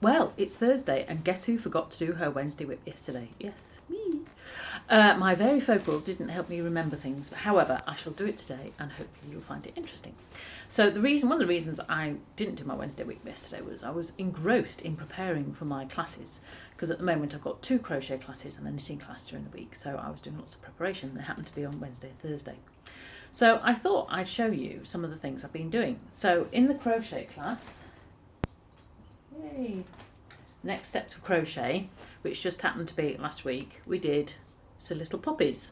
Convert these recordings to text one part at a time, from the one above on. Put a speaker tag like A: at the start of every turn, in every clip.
A: Well, it's Thursday, and guess who forgot to do her Wednesday whip yesterday? Yes, me. My varifocals didn't help me remember things. However, I shall do it today, and hopefully you'll find it interesting. So one of the reasons I didn't do my Wednesday whip yesterday was I was engrossed in preparing for my classes, because at the moment I've got 2 crochet classes and a knitting class during the week, so I was doing lots of preparation. They happened to be on Wednesday and Thursday. So I thought I'd show you some of the things I've been doing. So in the crochet class, yay, next steps of crochet, which just happened to be last week, we did some little poppies.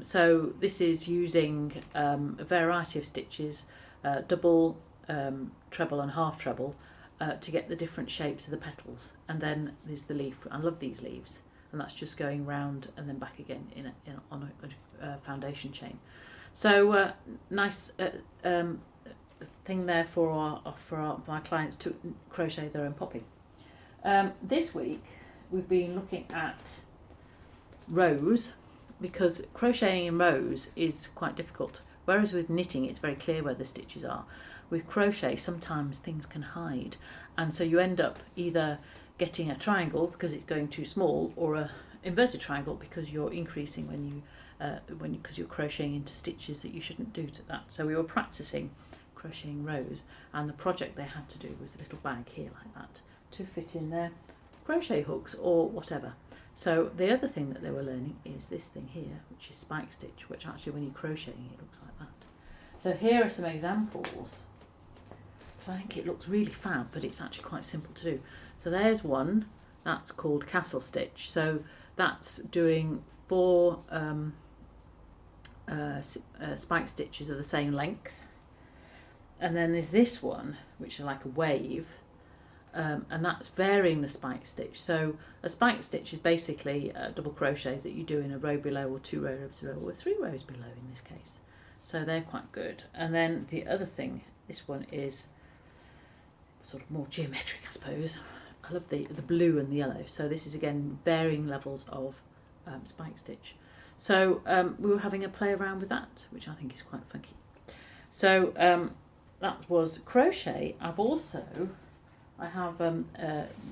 A: So this is using a variety of stitches, double, treble and half treble, to get the different shapes of the petals. And then there's the leaf. I love these leaves, and that's just going round and then back again on a foundation chain. So nice thing there for my clients to crochet their own poppy. This week we've been looking at rows, because crocheting in rows is quite difficult, whereas with knitting it's very clear where the stitches are. With crochet sometimes things can hide, and so you end up either getting a triangle because it's going too small, or a inverted triangle because you're increasing because you're crocheting into stitches that you shouldn't do to that. So we were practicing crocheting rows, and the project they had to do was a little bag here like that to fit in their crochet hooks or whatever. So the other thing that they were learning is this thing here, which is spike stitch, which actually when you're crocheting it looks like that. So here are some examples, because I think it looks really fab, but it's actually quite simple to do. So there's one that's called castle stitch. So that's doing 4 spike stitches of the same length. And then there's this one, which is like a wave, and that's varying the spike stitch. So a spike stitch is basically a double crochet that you do in a row below, or 2 rows below, or 3 rows below in this case. So they're quite good. And then the other thing, this one is sort of more geometric, I suppose. I love the blue and the yellow. So this is again varying levels of spike stitch. So we were having a play around with that, which I think is quite funky. So that was crochet. I have one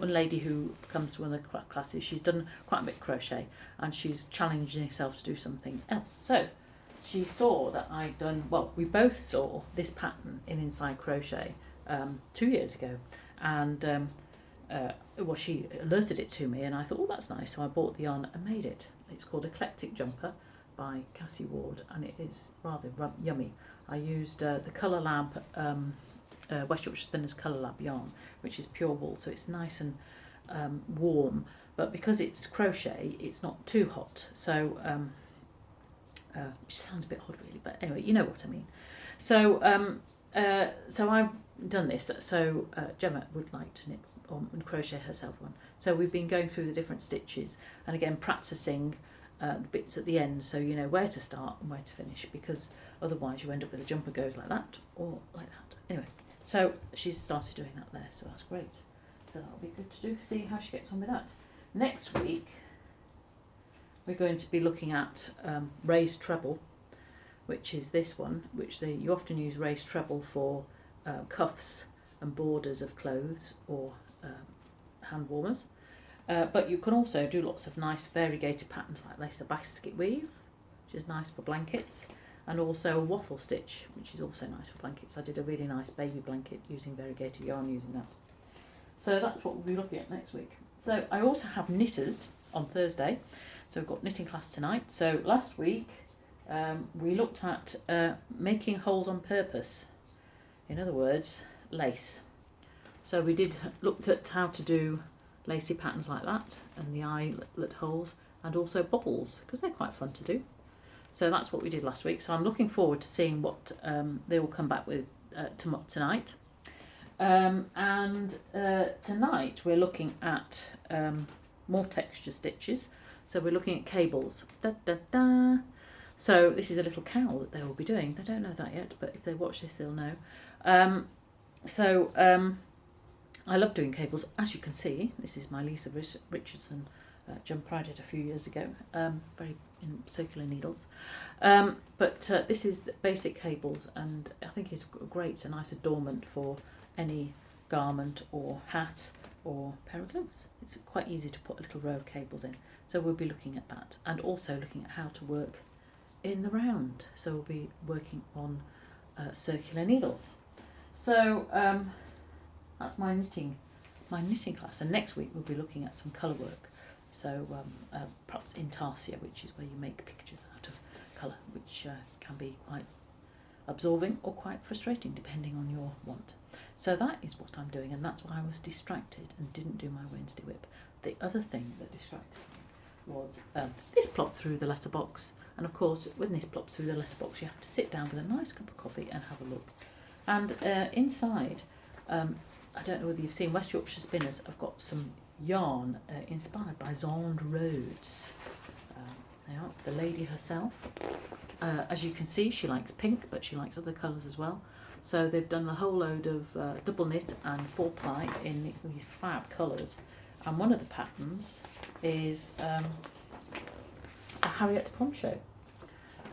A: lady who comes to one of the classes. She's done quite a bit of crochet, and she's challenging herself to do something else. So she saw that I'd done, well, we both saw this pattern in Inside Crochet 2 years ago, and she alerted it to me, and I thought, oh, that's nice. So I bought the yarn and made it. It's called Eclectic Jumper by Cassie Ward, and it is rather yummy. I used the Colour Lab West Yorkshire Spinners Colour Lab yarn, which is pure wool, so it's nice and warm, but because it's crochet it's not too hot, so which sounds a bit odd really, but anyway, you know what I mean. So so I've done this. So Gemma would like to knit and crochet herself one, so we've been going through the different stitches and again practicing the bits at the end, so you know where to start and where to finish, because otherwise you end up with a jumper goes like that or like that. Anyway, so she's started doing that there, so that's great. So that'll be good to do, see how she gets on with that. Next week we're going to be looking at raised treble, which is this one, which you often use raised treble for cuffs and borders of clothes or hand warmers. But you can also do lots of nice variegated patterns like this, a basket weave, which is nice for blankets, and also a waffle stitch, which is also nice for blankets. I did a really nice baby blanket using variegated yarn using that. So that's what we'll be looking at next week. So I also have knitters on Thursday, so we've got knitting class tonight. So last week we looked at making holes on purpose, in other words, lace. So we looked at how to do lacy patterns like that, and the eyelet holes, and also bobbles, because they're quite fun to do. So that's what we did last week. So I'm looking forward to seeing what they will come back with tonight. And tonight we're looking at more texture stitches. So we're looking at cables. Da, da, da. So this is a little cowl that they will be doing. They don't know that yet, but if they watch this they'll know. I love doing cables. As you can see, this is my Lisa Richardson jumper I did a few years ago, very in circular needles. But this is the basic cables, and I think it's great, a nice adornment for any garment or hat or a pair of gloves. It's quite easy to put a little row of cables in. So we'll be looking at that, and also looking at how to work in the round. So we'll be working on circular needles. So that's my knitting class, and next week we'll be looking at some colour work. So perhaps intarsia, which is where you make pictures out of colour, which can be quite absorbing or quite frustrating depending on your want. So that is what I'm doing, and that's why I was distracted and didn't do my Wednesday whip. The other thing that distracted me was this plopped through the letterbox, and of course when this plops through the letterbox you have to sit down with a nice cup of coffee and have a look. And inside, I don't know whether you've seen, West Yorkshire Spinners have got some yarn inspired by Zond Rhodes. They are the lady herself. As you can see, she likes pink, but she likes other colours as well. So they've done a whole load of double knit and 4-ply in these fab colours. And one of the patterns is a Harriet poncho.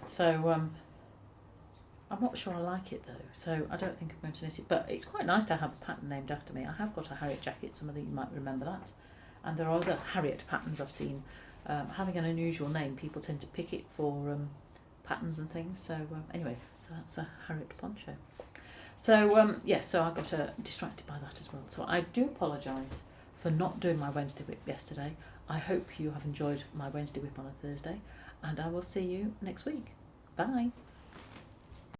A: So I'm not sure I like it though, so I don't think I'm going to knit it. But it's quite nice to have a pattern named after me. I have got a Harriet jacket, some of you might remember that. And there are other Harriet patterns I've seen. Having an unusual name, people tend to pick it for patterns and things. So anyway, so that's a Harriet poncho. So yes, so I got distracted by that as well. So I do apologise for not doing my Wednesday whip yesterday. I hope you have enjoyed my Wednesday whip on a Thursday, and I will see you next week. Bye.